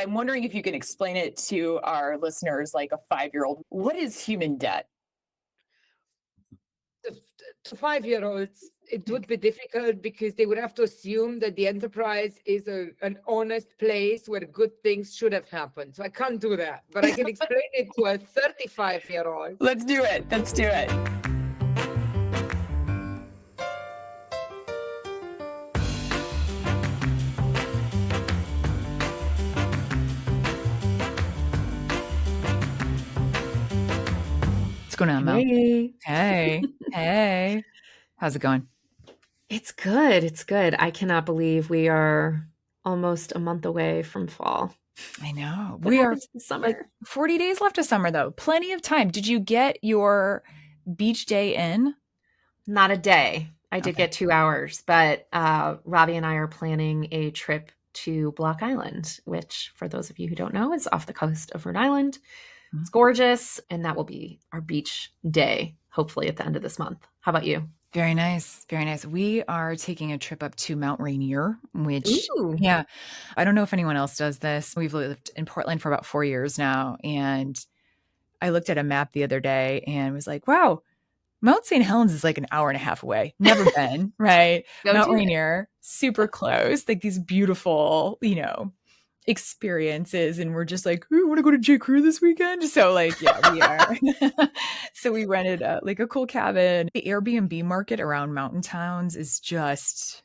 I'm wondering if you can explain it to our listeners like a 5-year-old. What is human debt? To 5-year-olds, it would be difficult because they would have to assume that the enterprise is an honest place where good things should have happened. So I can't do that, but I can explain it to a 35-year-old. Let's do it. Let's do it. What's going on, Mel? Hey, Hey, hey. How's it going? it's good. It's good. I cannot believe we are almost a month away from fall. I know. What We are happens this summer? like 40 days left of summer, though. Plenty of time. Did you get your beach day in? Not a day. I did Okay. get 2 hours, but Robbie and I are planning a trip to Block Island, which, for those of you who don't know, is off the coast of Rhode Island. Mhm. It's gorgeous, and that will be our beach day, hopefully at the end of this month. How about you? Very nice. Very nice. We are taking a trip up to Mount Rainier, which, Ooh. yeah, I don't know if anyone else does this. We've lived in Portland for about 4 years now. And I looked at a map the other day and was like, wow, Mount St. Helens is like an hour and a half away. Never been, right? Go Mount do it. Rainier, super close, like these beautiful, experiences. And we're just like, "Ooh, want to go to J. Crew this weekend?" So like, yeah, we are. So we rented a cool cabin. The Airbnb market around mountain towns is just,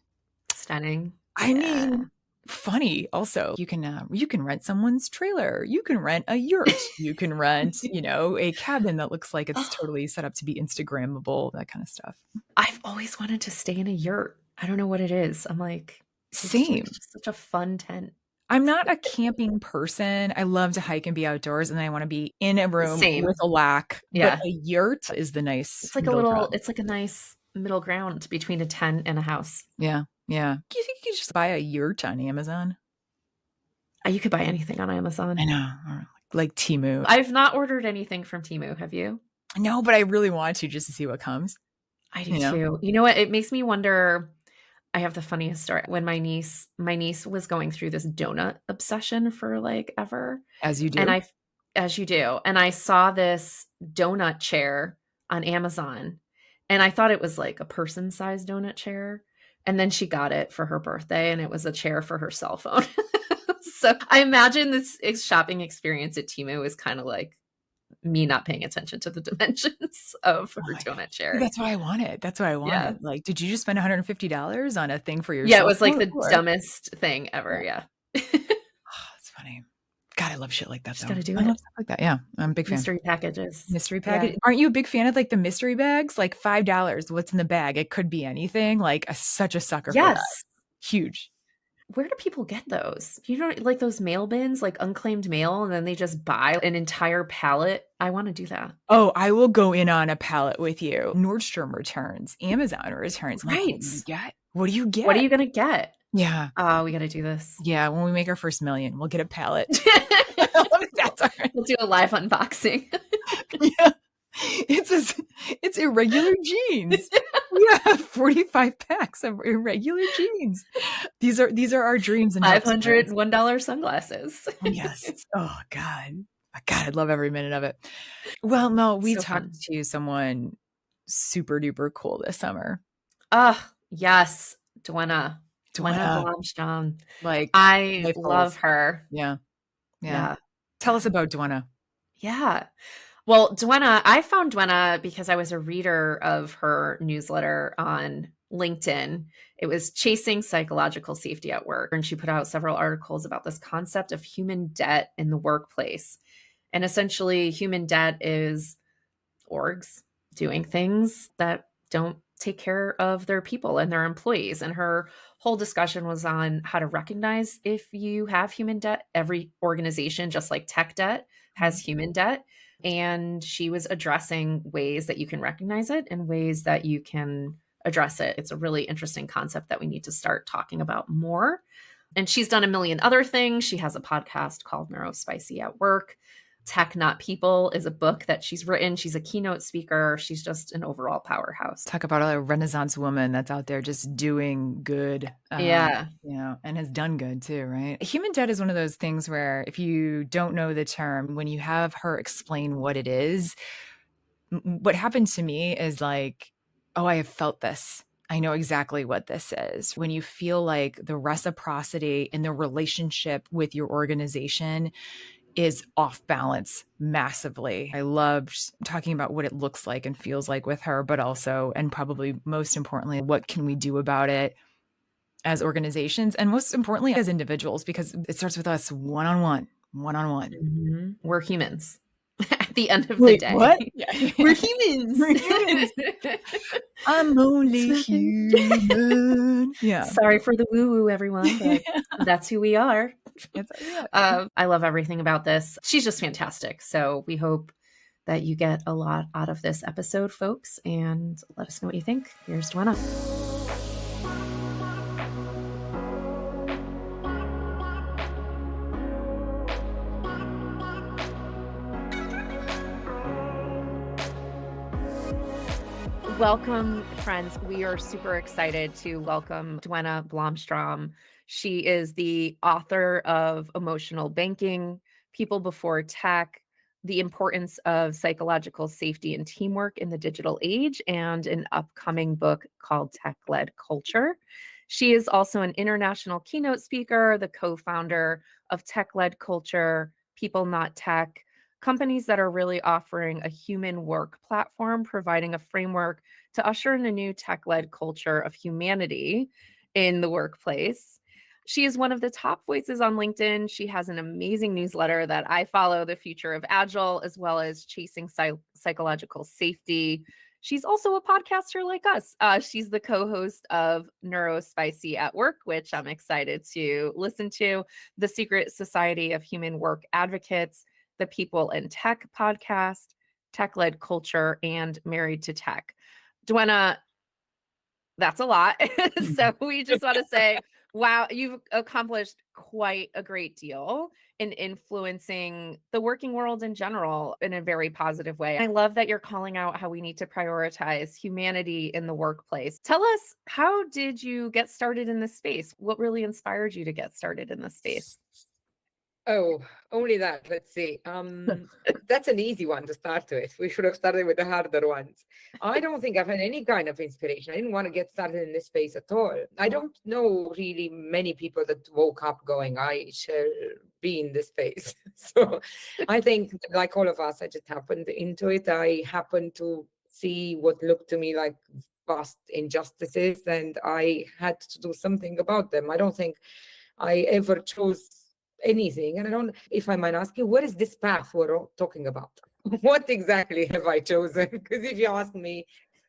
Stunning. I mean, funny. Also, you can rent someone's trailer. You can rent a yurt. You can rent, a cabin that looks like it's totally set up to be Instagrammable, that kind of stuff. I've always wanted to stay in a yurt. I don't know what it is. I'm like, it's Same. just such a fun tent. I'm not a camping person. I love to hike and be outdoors, and I want to be in a room Same. with a lack. Yeah. But a yurt is the nice. It's like middle ground. it's like a nice middle ground between a tent and a house. Yeah. Yeah. Do you think you could just buy a yurt on Amazon? You could buy anything on Amazon. I know. Or like Temu. I've not ordered anything from Temu. Have you? No, but I really want to just to see what comes. I do too. You know what? It makes me wonder. I have the funniest story. When my niece was going through this donut obsession for like ever. As you do. And as you do. And I saw this donut chair on Amazon, and I thought it was like a person-sized donut chair. And then she got it for her birthday, and it was a chair for her cell phone. So I imagine this shopping experience at Temu is kind of like me not paying attention to the dimensions of her donut chair. That's what I wanted. Yeah. Like, did you just spend $150 on a thing for your Yeah, it cell was like phone? the dumbest thing ever. Yeah. It's funny. God, I love shit like that. Just though. gotta do I it. love stuff like that. Yeah, I'm a big fan. Mystery packages. Mystery package. Aren't you a big fan of like the mystery bags? Like $5. What's in the bag? It could be anything. Like such a sucker for that. Yes. Huge. Where do people get those? You know, like those mail bins, like unclaimed mail, and then they just buy an entire pallet. I want to do that. Oh, I will go in on a pallet with you. Nordstrom returns, Amazon returns. I'm like, Right. what do you get? What are you going to get? Yeah. Oh, we got to do this. Yeah. When we make our first million, we'll get a pallet. That's all right. We'll do a live unboxing. Yeah. It's irregular jeans. We have 45 packs of irregular jeans. These are our dreams and hopes, $500 guys. $1 sunglasses. Oh, yes. Oh God. I'd love every minute of it. Well, Mel, we So talked fun. to someone super duper cool this summer. Oh, yes. Duena Duena. Blomstrom. Like I life love goals. her. Yeah. Yeah. Tell us about Duena. Yeah. Well, Duena, I found Duena because I was a reader of her newsletter on LinkedIn. It was Chasing Psychological Safety at Work. And she put out several articles about this concept of human debt in the workplace. And essentially, human debt is orgs doing things that don't take care of their people and their employees. And her whole discussion was on how to recognize if you have human debt. Every organization, just like tech debt, has human debt. And she was addressing ways that you can recognize it and ways that you can address it. It's a really interesting concept that we need to start talking about more. And she's done a million other things. She has a podcast called Neurospicy at Work. Tech Not People is a book that she's written. She's a keynote speaker. She's just an overall powerhouse. Talk about a Renaissance woman that's out there just doing good. Yeah. And has done good too, right? Human debt is one of those things where if you don't know the term, when you have her explain what it is, what happened to me is like, oh, I have felt this. I know exactly what this is. When you feel like the reciprocity in the relationship with your organization is off balance massively. I loved talking about what it looks like and feels like with her, but also, and probably most importantly, what can we do about it as organizations and most importantly as individuals, because it starts with us one-on-one. Mm-hmm. We're humans at the end of the Wait, day. what? We're humans. We're humans. I'm only human. Yeah. Sorry for the woo-woo, everyone, but that's who we are. I love everything about this. She's just fantastic. So we hope that you get a lot out of this episode, folks, and let us know what you think. Here's Duena. Welcome, friends. We are super excited to welcome Duena Blomstrom. She is the author of Emotional Banking, People Before Tech, The Importance of Psychological Safety and Teamwork in the Digital Age, and an upcoming book called Tech-Led Culture. She is also an international keynote speaker, the co-founder of Tech-Led Culture, People Not Tech, companies that are really offering a human work platform, providing a framework to usher in a new tech-led culture of humanity in the workplace. She is one of the top voices on LinkedIn. She has an amazing newsletter that I follow, The Future of Agile, as well as Chasing Psychological Safety. She's also a podcaster like us. She's the co-host of Neurospicy at Work, which I'm excited to listen to, The Secret Society of Human Work Advocates, the People in Tech podcast, Tech-Led Culture, and Married to Tech. Duena, that's a lot. So we just want to say, wow, you've accomplished quite a great deal in influencing the working world in general in a very positive way. I love that you're calling out how we need to prioritize humanity in the workplace. Tell us, how did you get started in this space? What really inspired you to get started in this space? Oh, only that. Let's see. That's an easy one to start with. We should have started with the harder ones. I don't think I've had any kind of inspiration. I didn't want to get started in this space at all. I don't know really many people that woke up going, I shall be in this space. So I think, like all of us, I just happened into it. I happened to see what looked to me like vast injustices, and I had to do something about them. I don't think I ever chose anything. And I don't, if I might ask you, what is this path we're talking about? What exactly have I chosen? Because if you ask me,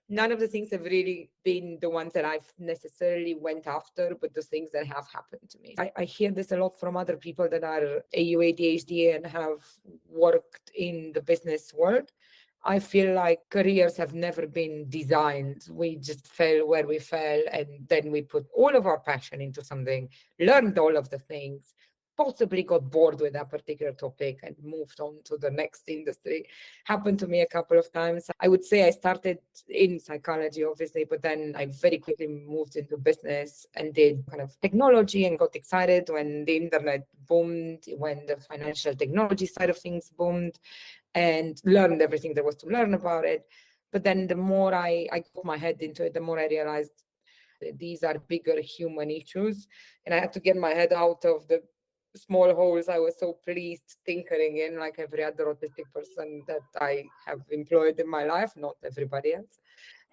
none of the things have really been the ones that I've necessarily went after, but the things that have happened to me. I hear this a lot from other people that are AU ADHD and have worked in the business world. I feel like careers have never been designed. We just fell where we fell, and then we put all of our passion into something, learned all of the things, possibly got bored with that particular topic and moved on to the next industry. Happened to me a couple of times. I would say I started in psychology, obviously, but then I very quickly moved into business and did kind of technology and got excited when the internet boomed, when the financial technology side of things boomed, and learned everything there was to learn about it. But then the more I got my head into it, the more I realized these are bigger human issues. And I had to get my head out of the small holes I was so pleased tinkering in, like every other autistic person that I have employed in my life, not everybody else.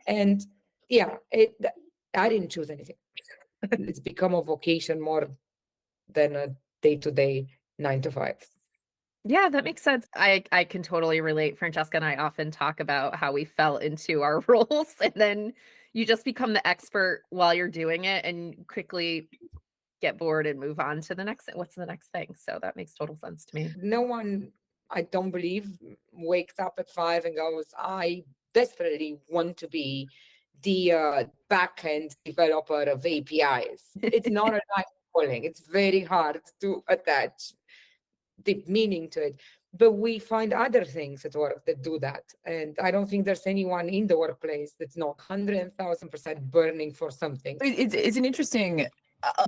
And yeah, I didn't choose anything. It's become a vocation more than a day-to-day 9 to 5. Yeah, that makes sense. I can totally relate. Francesca and I often talk about how we fell into our roles, and then you just become the expert while you're doing it and quickly get bored and move on to the next. What's the next thing? So that makes total sense to me. No one, I don't believe, wakes up at 5 and goes, I desperately want to be the back-end developer of APIs. It's not a life calling. It's very hard to attach deep meaning to it. But we find other things at work that do that. And I don't think there's anyone in the workplace that's not 100,000% burning for something. It's an interesting,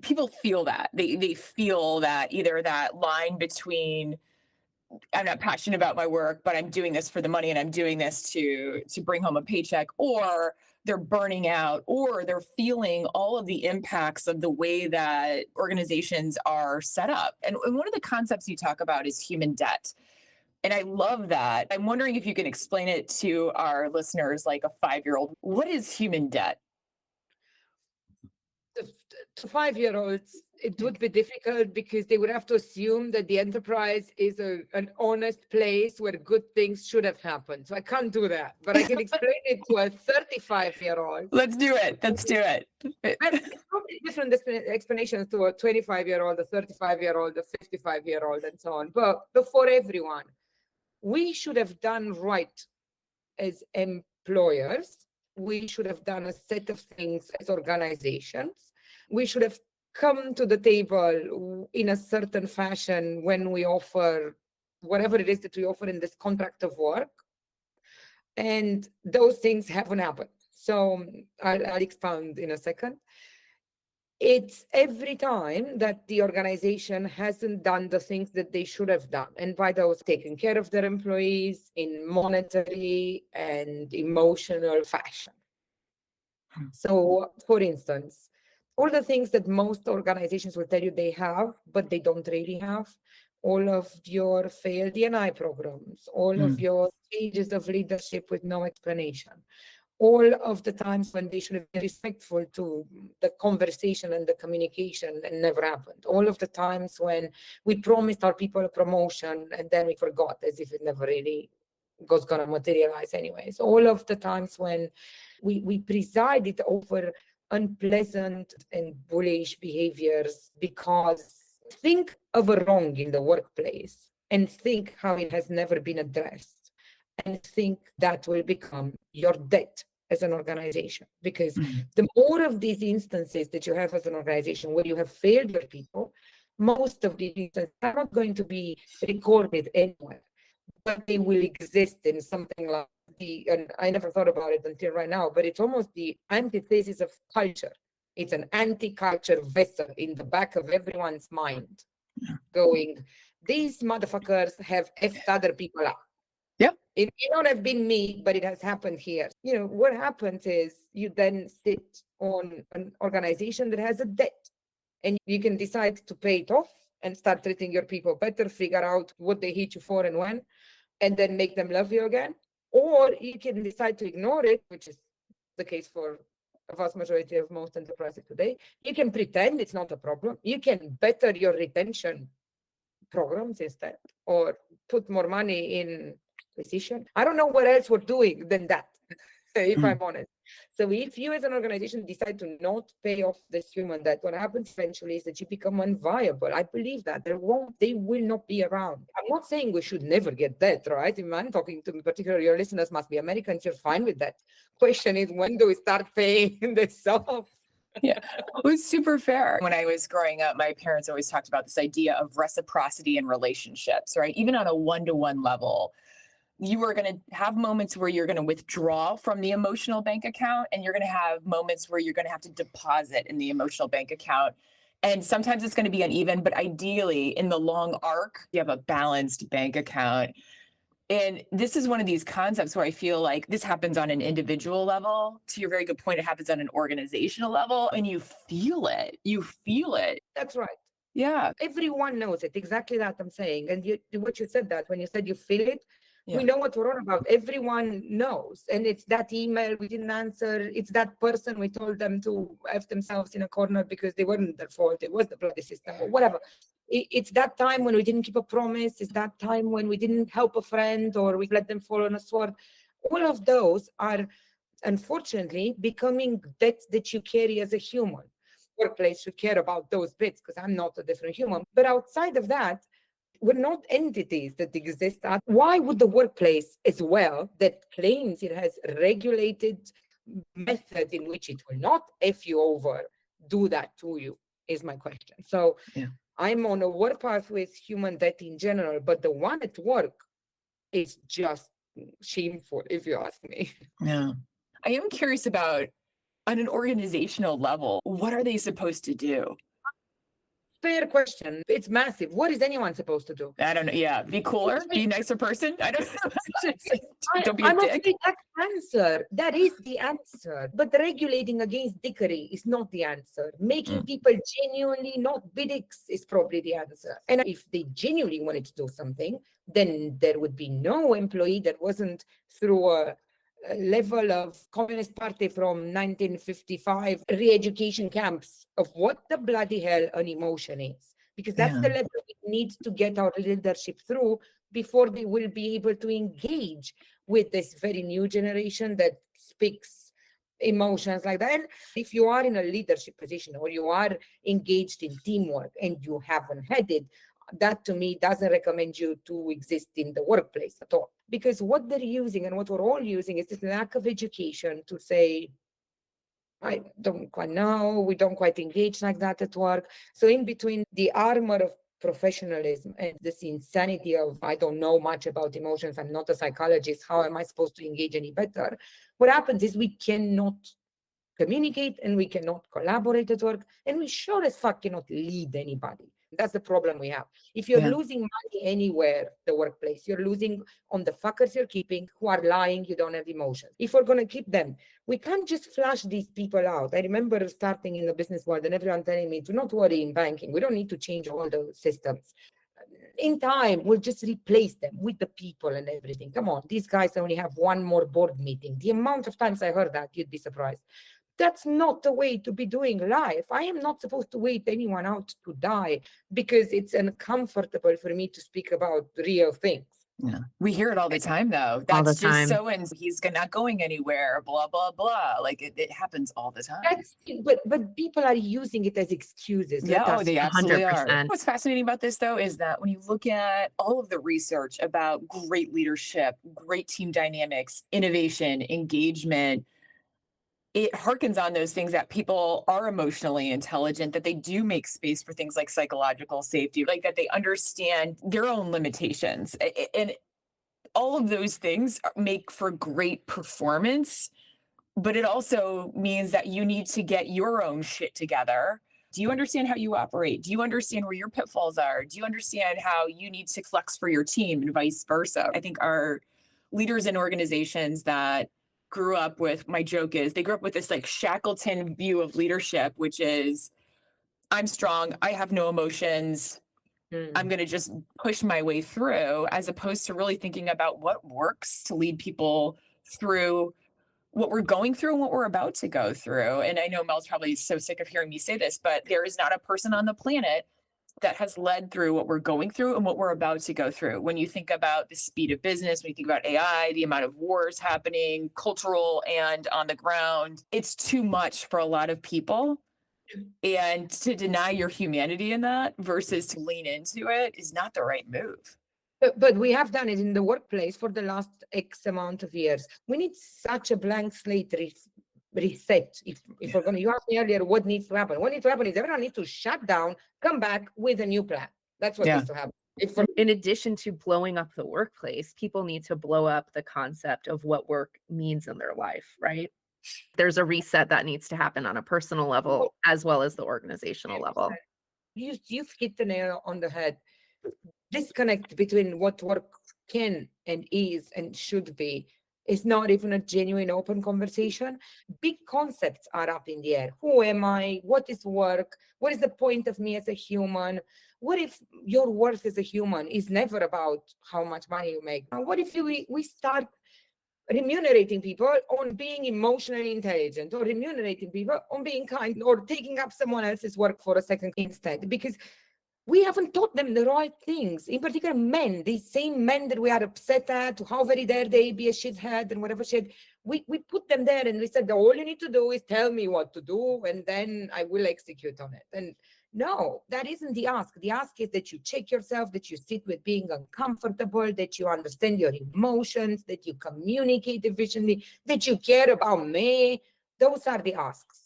people feel that. They feel that either that line between I'm not passionate about my work, but I'm doing this for the money and I'm doing this to bring home a paycheck, or they're burning out, or they're feeling all of the impacts of the way that organizations are set up. And one of the concepts you talk about is human debt. And I love that. I'm wondering if you can explain it to our listeners like a 5-year-old. What is human debt? To 5-year-olds, it would be difficult because they would have to assume that the enterprise is an honest place where good things should have happened. So I can't do that, but I can explain it to a 35-year-old. Let's do it. Let's do it. And it's probably different explanations to a 25-year-old, a 35-year-old, a 55-year-old, and so on. But for everyone, we should have done right as employers. We should have done a set of things as organizations. We should have come to the table in a certain fashion when we offer whatever it is that we offer in this contract of work. And those things haven't happened. So I'll expound in a second. It's every time that the organization hasn't done the things that they should have done. And by those, taking care of their employees in monetary and emotional fashion. So, for instance, all the things that most organizations will tell you they have, but they don't really have, all of your failed D&I programs, all of your stages of leadership with no explanation, all of the times when they should have been respectful to the conversation and the communication and never happened. All of the times when we promised our people a promotion and then we forgot, as if it never really was going to materialize anyways. All of the times when we presided over unpleasant and bullish behaviors, because think of a wrong in the workplace and think how it has never been addressed, and think that will become your debt as an organization. Because the more of these instances that you have as an organization where you have failed your people, most of these instances are not going to be recorded anywhere, but they will exist in something like and I never thought about it until right now, but it's almost the antithesis of culture. It's an anti-culture vessel in the back of everyone's mind, going, these motherfuckers have effed other people up. Yep. It may not have been me, but it has happened here. You know, what happens is you then sit on an organization that has a debt, and you can decide to pay it off and start treating your people better, figure out what they hate you for and when, and then make them love you again. Or you can decide to ignore it, which is the case for a vast majority of most enterprises today. You can pretend it's not a problem. You can better your retention programs instead, or put more money in acquisition. I don't know what else we're doing than that, if I'm honest. So if you as an organization decide to not pay off this human debt, what happens eventually is that you become unviable. I believe that they will not be around. I'm not saying we should never get debt, right? If I'm talking to, in particular, your listeners must be Americans, you're fine with that. Question is, when do we start paying this off? Yeah, it was super fair. When I was growing up, my parents always talked about this idea of reciprocity in relationships, right? Even on a one-to-one level, you are going to have moments where you're going to withdraw from the emotional bank account, and you're going to have moments where you're going to have to deposit in the emotional bank account. And sometimes it's going to be uneven, but ideally in the long arc, you have a balanced bank account. And this is one of these concepts where I feel like this happens on an individual level. To your very good point, it happens on an organizational level, and you feel it. You feel it. That's right. Yeah. Everyone knows it. Exactly that I'm saying. And what you said, that when you said you feel it, Yeah. we know what we're on about. Everyone knows. And it's that email we didn't answer. It's that person we told them to F themselves in a corner because they weren't their fault. It was the bloody system or whatever. It's that time when we didn't keep a promise. It's that time when we didn't help a friend, or we let them fall on a sword. All of those are, unfortunately, becoming debts that you carry as a human. Workplace should care about those bits, because I'm not a different human. But outside of that, we're not entities that exist. Why would the workplace, as well, that claims it has regulated method in which it will not F you over, do that to you, is my question. So I'm on a work path with human debt in general, but the one at work is just shameful, if you ask me. Yeah. I am curious about, on an organizational level, what are they supposed to do? Fair question. It's massive. What is anyone supposed to do? I don't know. Yeah. Be cooler, be a nicer person. I don't know. Don't be a I'm dick. afraid that answer. That is the answer. But regulating against dickery is not the answer. Making people genuinely not be dicks is probably the answer. And if they genuinely wanted to do something, then there would be no employee that wasn't through a level of Communist Party from 1955 re-education camps of what the bloody hell an emotion is. Because that's the level we need to get our leadership through before they will be able to engage with this very new generation that speaks emotions like that. And if you are in a leadership position or you are engaged in teamwork and you haven't had it, that to me doesn't recommend you to exist in the workplace at all. Because what they're using and what we're all using is this lack of education to say, I don't quite know, we don't quite engage like that at work. So in between the armor of professionalism and this insanity of, I don't know much about emotions, I'm not a psychologist, how am I supposed to engage any better? What happens is we cannot communicate and we cannot collaborate at work, and we sure as fuck cannot lead anybody. That's the problem we have. If you're losing money anywhere, the workplace, you're losing on the fuckers you're keeping who are lying, you don't have emotions. If we're going to keep them, we can't just flush these people out. I remember starting in the business world and everyone telling me, do not worry in banking. We don't need to change all the systems. In time, we'll just replace them with the people and everything. Come on, these guys only have one more board meeting. The amount of times I heard that, you'd be surprised. That's not the way to be doing life. I am not supposed to wait anyone out to die because it's uncomfortable for me to speak about real things. Yeah. We hear it all the time, though. All That's the time. just so, and he's not going anywhere, blah, blah, blah. Like it happens all the time. But people are using it as excuses. Yeah, they absolutely are. 100%. What's fascinating about this, though, is that when you look at all of the research about great leadership, great team dynamics, innovation, engagement, it harkens on those things that people are emotionally intelligent, that they do make space for things like psychological safety, like that they understand their own limitations. And all of those things make for great performance, but it also means that you need to get your own shit together. Do you understand how you operate? Do you understand where your pitfalls are? Do you understand how you need to flex for your team and vice versa? I think our leaders in organizations that grew up with, my joke is, they grew up with this like Shackleton view of leadership, which is, I'm strong, I have no emotions, I'm going to just push my way through, as opposed to really thinking about what works to lead people through what we're going through and what we're about to go through. And I know Mel's probably so sick of hearing me say this, but there is not a person on the planet that has led through what we're going through and what we're about to go through. When you think about the speed of business, when you think about AI, the amount of wars happening, cultural and on the ground, it's too much for a lot of people. And to deny your humanity in that versus to lean into it is not the right move. But we have done it in the workplace for the last X amount of years. We need such a blank slate reset. If we're going to, you asked me earlier, what needs to happen? What needs to happen is everyone needs to shut down, come back with a new plan. That's what needs to happen. In addition to blowing up the workplace, people need to blow up the concept of what work means in their life, right? There's a reset that needs to happen on a personal level as well as the organizational level. You've hit the nail on the head. Disconnect between what work can and is and should be is not even a genuine open conversation. Big concepts are up in the air. Who am I? What is work? What is the point of me as a human? What if your worth as a human is never about how much money you make? What if we start remunerating people on being emotionally intelligent, or remunerating people on being kind, or taking up someone else's work for a second instead? Because we haven't taught them the right things, in particular men, these same men that we are upset at, how very dare they be a shithead and whatever shit. We put them there and we said, all you need to do is tell me what to do and then I will execute on it. And no, that isn't the ask. The ask is that you check yourself, that you sit with being uncomfortable, that you understand your emotions, that you communicate efficiently, that you care about me. Those are the asks.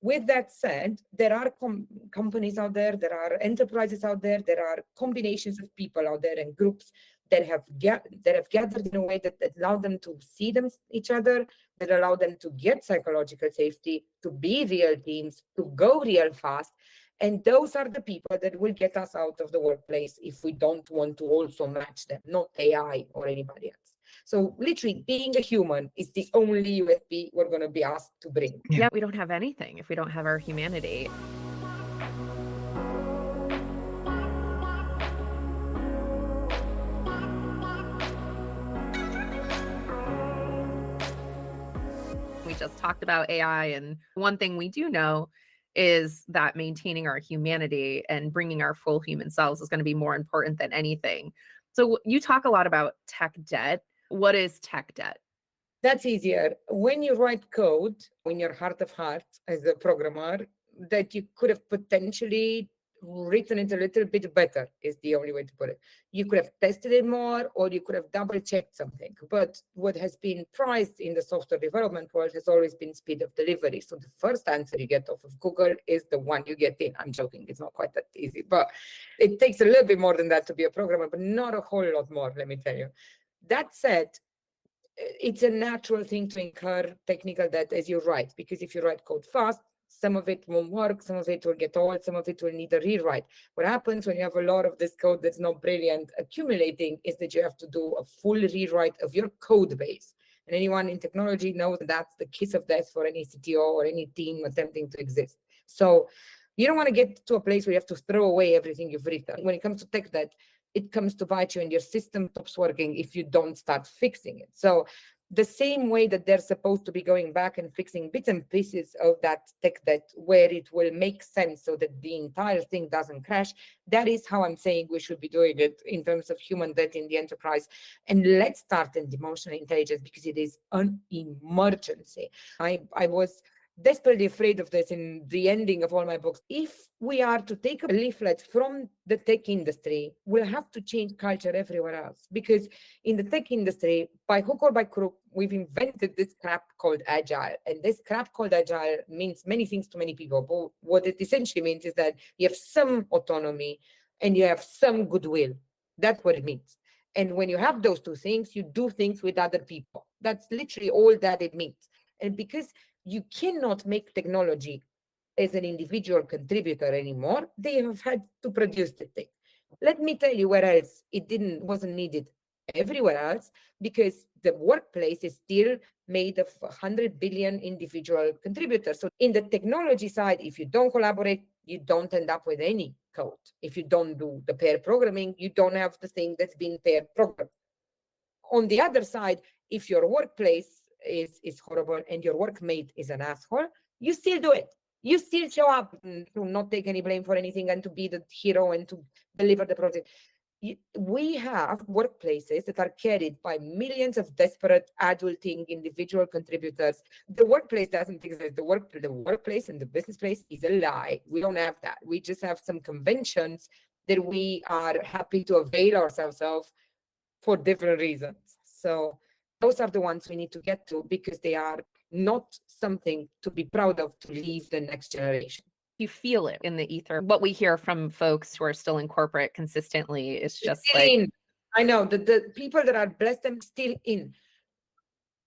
With that said, there are companies out there, there are enterprises out there, there are combinations of people out there and groups that have gathered in a way that allow them to see each other, that allow them to get psychological safety, to be real teams, to go real fast. And those are the people that will get us out of the workplace if we don't want to also match them, not AI or anybody else. So literally being a human is the only USP we're going to be asked to bring. Yeah, we don't have anything if we don't have our humanity. We just talked about AI, and one thing we do know is that maintaining our humanity and bringing our full human selves is going to be more important than anything. So you talk a lot about tech debt. What is tech debt? That's easier. When you write code, in your heart of hearts as a programmer, that you could have potentially written it a little bit better is the only way to put it. You could have tested it more, or you could have double checked something. But what has been prized in the software development world has always been speed of delivery. So the first answer you get off of Google is the one you get in. I'm joking, it's not quite that easy, but it takes a little bit more than that to be a programmer, but not a whole lot more, let me tell you. That said, it's a natural thing to incur technical debt, as you're right, because if you write code fast, some of it won't work, some of it will get old, some of it will need a rewrite. What happens when you have a lot of this code that's not brilliant accumulating is that you have to do a full rewrite of your code base. And anyone in technology knows that that's the kiss of death for any CTO or any team attempting to exist. So you don't want to get to a place where you have to throw away everything you've written. When it comes to tech debt, it comes to bite you, and your system stops working if you don't start fixing it. So the same way that they're supposed to be going back and fixing bits and pieces of that tech debt where it will make sense so that the entire thing doesn't crash, that is how I'm saying we should be doing it in terms of human debt in the enterprise. And let's start in emotional intelligence, because it is an emergency. I was desperately afraid of this in the ending of all my books. If we are to take a leaflet from the tech industry, we'll have to change culture everywhere else. Because in the tech industry, by hook or by crook, we've invented this crap called agile. And this crap called agile means many things to many people. But what it essentially means is that you have some autonomy and you have some goodwill. That's what it means. And when you have those two things, you do things with other people. That's literally all that it means. And because you cannot make technology as an individual contributor anymore, they have had to produce the thing. Let me tell you where else it wasn't needed. Everywhere else, because the workplace is still made of 100 billion individual contributors. So in the technology side, if you don't collaborate, you don't end up with any code. If you don't do the pair programming, you don't have the thing that's been pair programmed. On the other side, if your workplace is horrible and your workmate is an asshole, you still do it. You still show up to not take any blame for anything and to be the hero and to deliver the project. We have workplaces that are carried by millions of desperate adulting individual contributors. The workplace doesn't exist. The workplace and the business place is a lie. We don't have that. We just have some conventions that we are happy to avail ourselves of for different reasons. So those are the ones we need to get to, because they are not something to be proud of to leave the next generation. You feel it in the ether. What we hear from folks who are still in corporate consistently is just still like, in. I know the people that are blessed, them still in.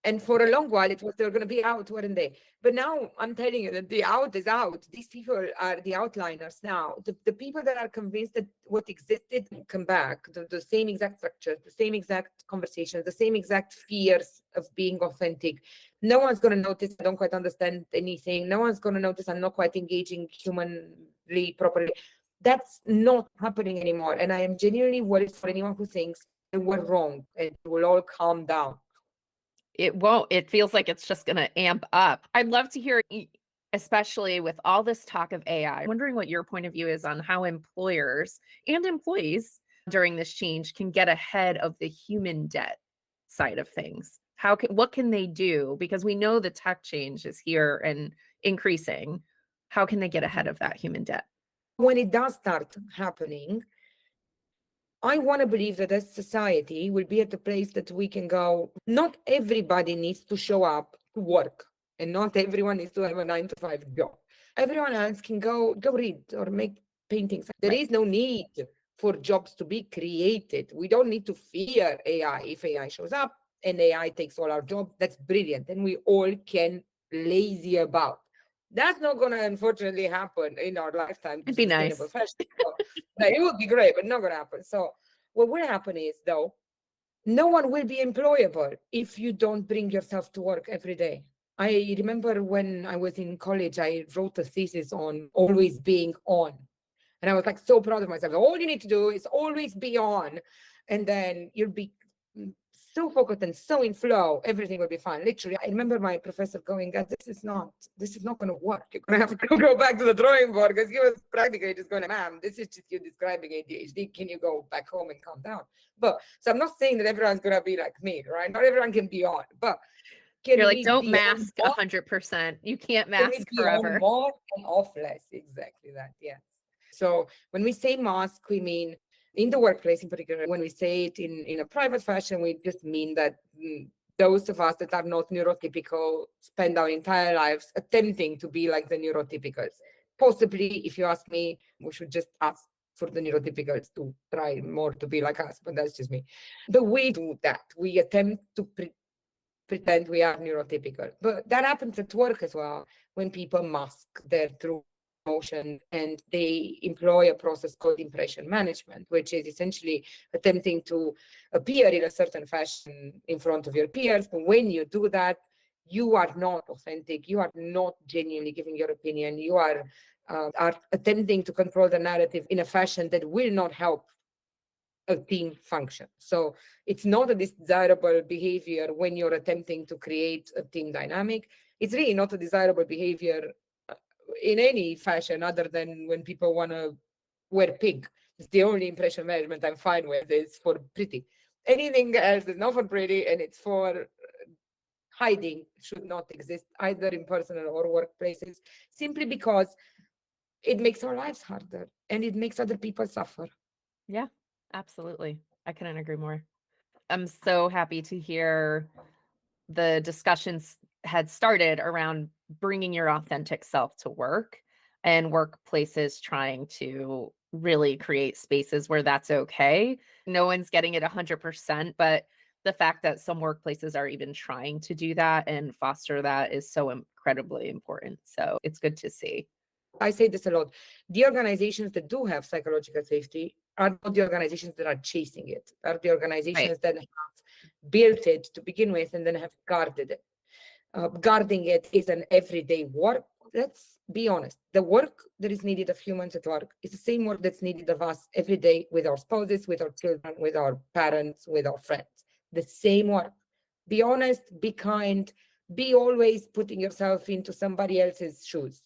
And for a long while, it was they're going to be out, weren't they? But now I'm telling you that the out is out. These people are the outliners now. The people that are convinced that what existed will come back, the same exact structures, the same exact conversations, the same exact fears of being authentic. No one's going to notice I don't quite understand anything. No one's going to notice I'm not quite engaging humanly properly. That's not happening anymore. And I am genuinely worried for anyone who thinks that we're wrong and it will all calm down. it won't. It feels like it's just going to amp up. I'd love to hear, especially with all this talk of AI, I'm wondering what your point of view is on how employers and employees during this change can get ahead of the human debt side of things. What can they do? Because we know the tech change is here and increasing. How can they get ahead of that human debt? When it does start happening, I want to believe that as society will be at a place that we can go, not everybody needs to show up to work and not everyone needs to have a 9-to-5 job. Everyone else can go read or make paintings. There is no need for jobs to be created. We don't need to fear AI. If AI shows up and AI takes all our jobs, that's brilliant. And we all can lazy about. That's not going to unfortunately happen in our lifetime. It'd be Sustainable nice. fashion. So, it would be great, but not going to happen. So what will happen is, though, no one will be employable if you don't bring yourself to work every day. I remember when I was in college, I wrote a thesis on always being on. And I was like so proud of myself. All you need to do is always be on. And then you'll be so focused and so in flow, everything will be fine. Literally, I remember my professor going, this is not going to work. You're going to have to go back to the drawing board, because he was practically just going, ma'am, this is just you describing ADHD. Can you go back home and calm down? But so I'm not saying that everyone's going to be like me, right? Not everyone can be on, but You're like, don't mask 100%. You can't mask forever. More and off less. Exactly that. Yes. So when we say mask, we mean in the workplace in particular. When we say it in a private fashion, we just mean that those of us that are not neurotypical spend our entire lives attempting to be like the neurotypicals. Possibly, if you ask me, we should just ask for the neurotypicals to try more to be like us, but that's just me. But we do that. We attempt to pretend we are neurotypical. But that happens at work as well, when people mask their true emotion and they employ a process called impression management, which is essentially attempting to appear in a certain fashion in front of your peers. But when you do that, you are not authentic. You are not genuinely giving your opinion. You are attempting to control the narrative in a fashion that will not help a team function. So it's not a desirable behavior when you're attempting to create a team dynamic. It's really not a desirable behavior in any fashion other than when people want to wear pink. It's the only impression management I'm fine with is for pretty. Anything else is not for pretty, and it's for hiding. Should not exist either in personal or workplaces, simply because it makes our lives harder and it makes other people suffer. Yeah, absolutely. I couldn't agree more. I'm so happy to hear the discussions had started around bringing your authentic self to work, and workplaces trying to really create spaces where that's okay. No one's getting it 100%, but the fact that some workplaces are even trying to do that and foster that is so incredibly important. So it's good to see. I say this a lot. The organizations that do have psychological safety are not the organizations that are chasing it, are the organizations that have built it to begin with and then have guarded it. Guarding it is an everyday work. Let's be honest. The work that is needed of humans at work is the same work that's needed of us every day with our spouses, with our children, with our parents, with our friends. The same work. Be honest, be kind, be always putting yourself into somebody else's shoes.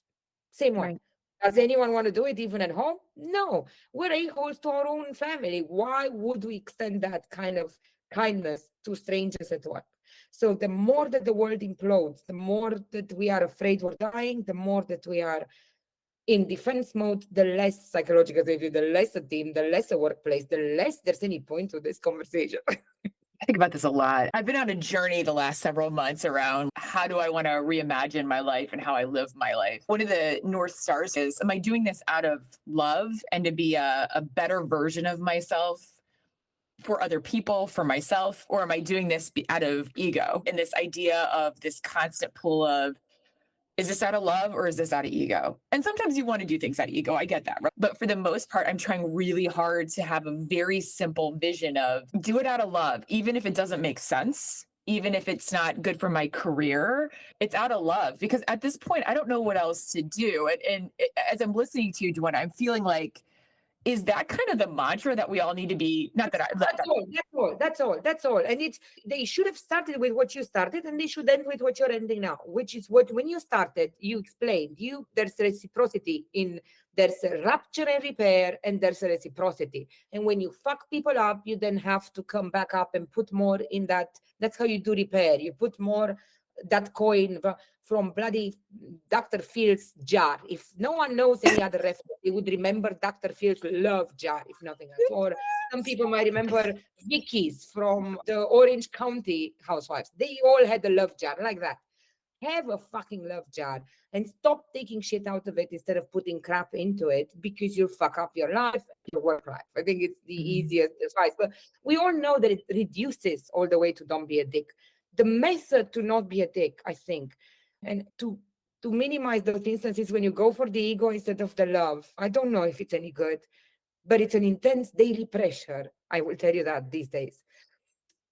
Same one. Right. Does anyone want to do it even at home? No. We're equals to our own family. Why would we extend that kind of kindness to strangers at work? So the more that the world implodes, the more that we are afraid we're dying, the more that we are in defense mode, the less psychological safety, the less a team, the less a workplace, the less there's any point to this conversation. I think about this a lot. I've been on a journey the last several months around how do I want to reimagine my life and how I live my life. One of the North Stars is, am I doing this out of love and to be a better version of myself for other people, for myself, or am I doing this out of ego? And this idea of this constant pull of, is this out of love or is this out of ego? And sometimes you want to do things out of ego. I get that. Right? But for the most part, I'm trying really hard to have a very simple vision of do it out of love, even if it doesn't make sense, even if it's not good for my career, it's out of love. Because at this point, I don't know what else to do. And as I'm listening to you, Duena, I'm feeling like, is that kind of the mantra that we all need to be? Not that I. That's all. And they should have started with what you started, and they should end with what you're ending now, which is what when you started, you explained. There's reciprocity there's a rupture and repair, and there's a reciprocity. And when you fuck people up, you then have to come back up and put more in that. That's how you do repair. You put more that coin from bloody Dr. Phil's jar. If no one knows any other reference, they would remember Dr. Phil's love jar, if nothing else. Or some people might remember Vicky's from the Orange County Housewives. They all had a love jar like that. have a fucking love jar and stop taking shit out of it instead of putting crap into it because you fuck up your life, your work life. I think it's the easiest advice. But we all know that it reduces all the way to don't be a dick. The method to not be a dick, I think, and to minimize those instances when you go for the ego instead of the love. I don't know if it's any good, but it's an intense daily pressure. I will tell you that these days.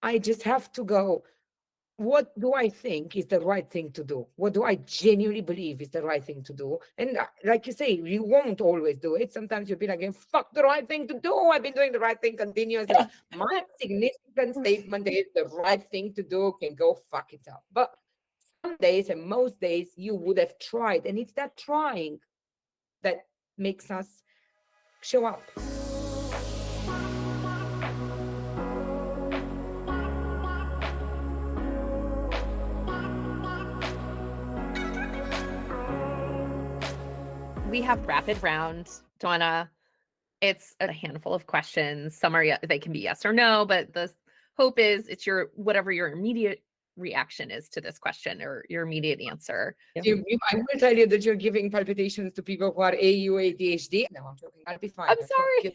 I just have to go, what do I think is the right thing to do? What do I genuinely believe is the right thing to do? And like you say, you won't always do it. Sometimes you'll be like, fuck the right thing to do. I've been doing the right thing continuously. My significant statement is the right thing to do can go fuck itself. But some days and most days you would have tried. And it's that trying that makes us show up. We have rapid round, Duena. It's a handful of questions. Some are they can be yes or no, but the hope is it's whatever your immediate reaction is to this question or your immediate answer. I will tell you that you're giving palpitations to people who are AU, ADHD. No, I'm joking. I'll be fine. I'm sorry.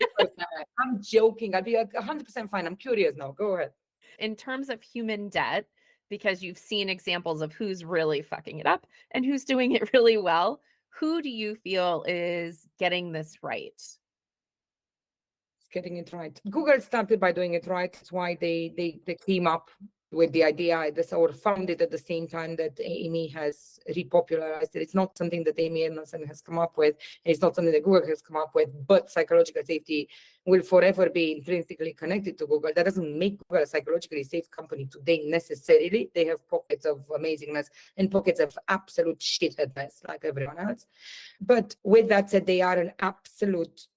I'm joking. I'll be 100% fine. I'm curious now. Go ahead. In terms of human debt, because you've seen examples of who's really fucking it up and who's doing it really well, who do you feel is getting this right? It's getting it right. Google started by doing it right. That's why they came up with the idea, or found it at the same time that Amy has repopularized it. It's not something that Amy Edmondson has come up with. It's not something that Google has come up with, but psychological safety will forever be intrinsically connected to Google. That doesn't make Google a psychologically safe company today necessarily. They have pockets of amazingness and pockets of absolute shitheadness like everyone else. But with that said, they are an absolute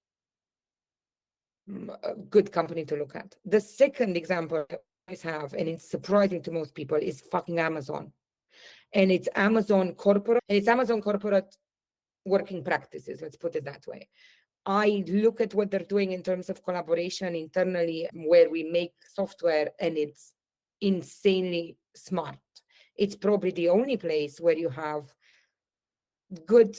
good company to look at. The second example have, and it's surprising to most people, is fucking Amazon. And it's Amazon corporate working practices, let's put it that way. I look at what they're doing in terms of collaboration internally, where we make software, and it's insanely smart. It's probably the only place where you have good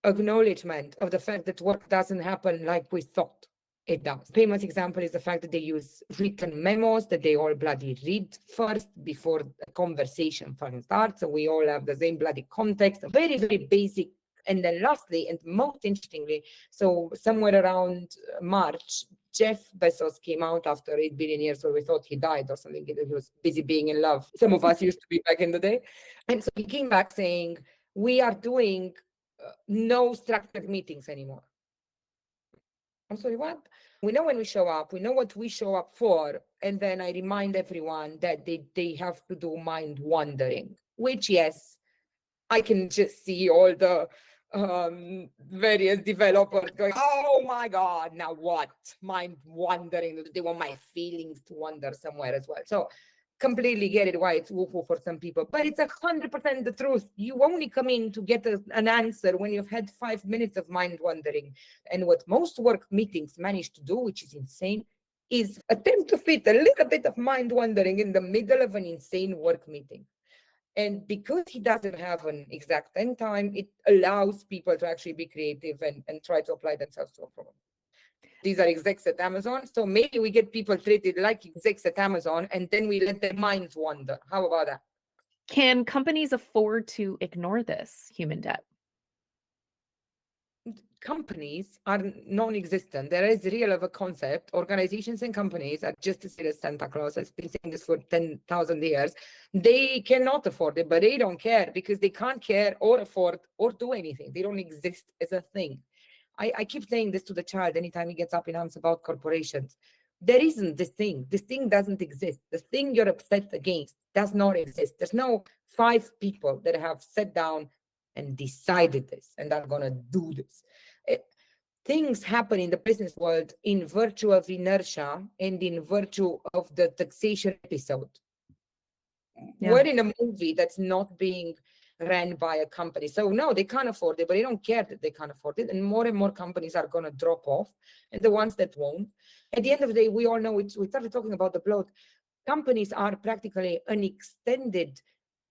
acknowledgement of the fact that work doesn't happen like we thought it does. Famous example is the fact that they use written memos that they all bloody read first before the conversation starts. So we all have the same bloody context, very, very basic. And then lastly, and most interestingly, so somewhere around March, Jeff Bezos came out after 8 billion years where we thought he died or something. He was busy being in love. Some of us used to be back in the day. And so he came back saying, we are doing no structured meetings anymore. I'm sorry, what? We know when we show up, we know what we show up for. And then I remind everyone that they have to do mind wandering, which, yes, I can just see all the various developers going, oh my God, now what? Mind wandering. They want my feelings to wander somewhere as well. So completely get it why it's woohoo for some people, but it's 100% the truth. You only come in to get an answer when you've had 5 minutes of mind wandering. And what most work meetings manage to do, which is insane, is attempt to fit a little bit of mind wandering in the middle of an insane work meeting. And because he doesn't have an exact end time, it allows people to actually be creative and try to apply themselves to a problem. These are execs at Amazon. So maybe we get people treated like execs at Amazon and then we let their minds wander. How about that? Can companies afford to ignore this human debt? Companies are non-existent. There is real of a concept. Organizations and companies are just as serious as Santa Claus. I've been saying this for 10,000 years. They cannot afford it, but they don't care because they can't care or afford or do anything. They don't exist as a thing. I keep saying this to the child anytime he gets up in arms about corporations. There isn't this thing. This thing doesn't exist. The thing you're upset against does not exist. There's no 5 people that have sat down and decided this and are going to do this. Things happen in the business world in virtue of inertia and in virtue of the taxation episode. Yeah. We're in a movie that's not being ran by a company. So no, they can't afford it, but they don't care that they can't afford it. And more companies are going to drop off. And the ones that won't, at the end of the day, we all know, we started talking about the bloat. Companies are practically an extended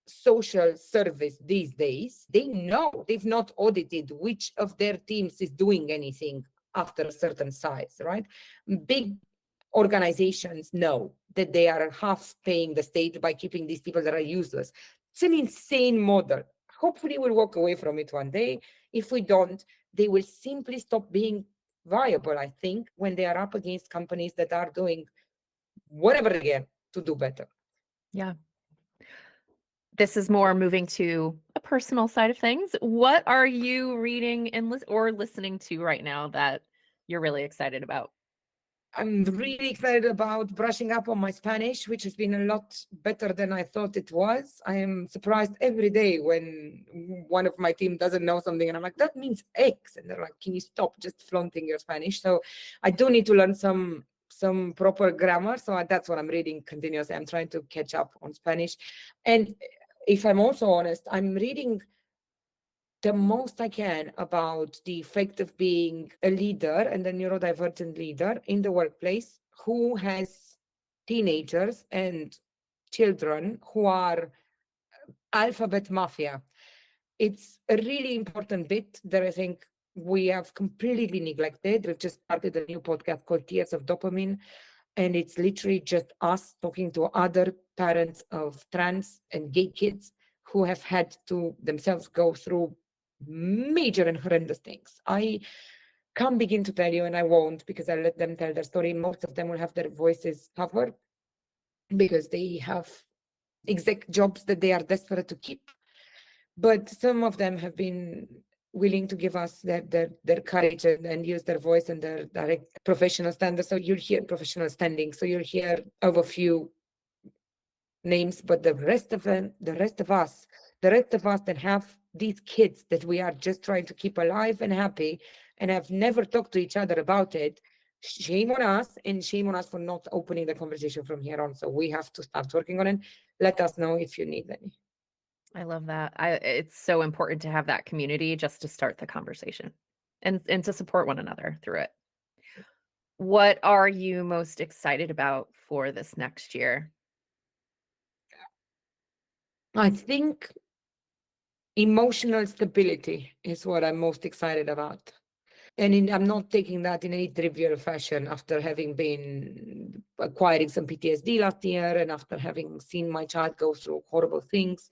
social service these days, they know they've not audited which of their teams is doing anything after a certain size, right? Big organizations know that they are half paying the state by keeping these people that are useless. It's an insane model. Hopefully we'll walk away from it one day. If we don't, they will simply stop being viable, I think, when they are up against companies that are doing whatever again to do better. Yeah. This is more moving to a personal side of things. What are you reading and or listening to right now that you're really excited about? I'm really excited about brushing up on my Spanish, which has been a lot better than I thought it was. I am surprised every day when one of my team doesn't know something and I'm like, that means X. And they're like, can you stop just flaunting your Spanish? So I do need to learn some proper grammar. So that's what I'm reading continuously. I'm trying to catch up on Spanish. And if I'm also honest, I'm reading the most I can about the effect of being a leader and a neurodivergent leader in the workplace who has teenagers and children who are alphabet mafia. It's a really important bit that I think we have completely neglected. We've just started a new podcast called Tears of Dopamine, and it's literally just us talking to other parents of trans and gay kids who have had to themselves go through major and horrendous things. I can't begin to tell you, and I won't because I let them tell their story. Most of them will have their voices covered because they have exec jobs that they are desperate to keep. But some of them have been willing to give us their courage and use their voice and their direct professional standards. So you'll hear professional standing. So you'll hear of a few names, but the rest of us that have these kids that we are just trying to keep alive and happy and have never talked to each other about it, shame on us, and shame on us for not opening the conversation from here on. So we have to start working on it. Let us know if you need any. I love that. It's so important to have that community just to start the conversation and to support one another through it. What are you most excited about for this next year? I think emotional stability is what I'm most excited about. And I'm not taking that in any trivial fashion after having been acquiring some PTSD last year and after having seen my child go through horrible things.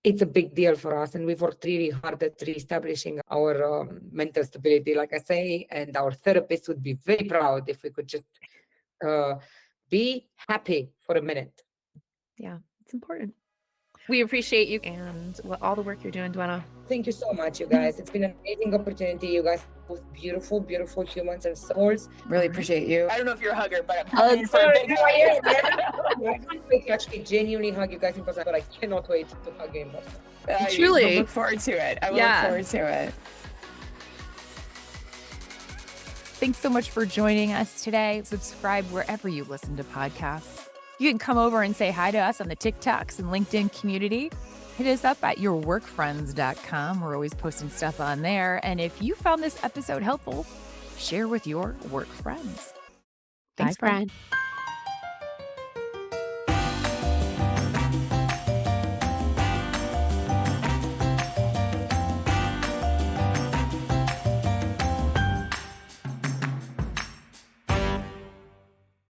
It's a big deal for us, and we've worked really hard at reestablishing our mental stability, like I say, and our therapists would be very proud if we could just be happy for a minute. Yeah, it's important. We appreciate you and all the work you're doing, Duena. Thank you so much, you guys. It's been an amazing opportunity. You guys are both beautiful, beautiful humans and souls. Really appreciate you. I don't know if you're a hugger, but I'm hugging for a big hug. I can't wait to actually genuinely hug you guys in person, but I cannot wait to hug you in person. Truly. I look forward to it. I will look forward to it. Thanks so much for joining us today. Subscribe wherever you listen to podcasts. You can come over and say hi to us on the TikToks and LinkedIn community. Hit us up at yourworkfriends.com. We're always posting stuff on there. And if you found this episode helpful, share with your work friends. Thanks, Bye, friend.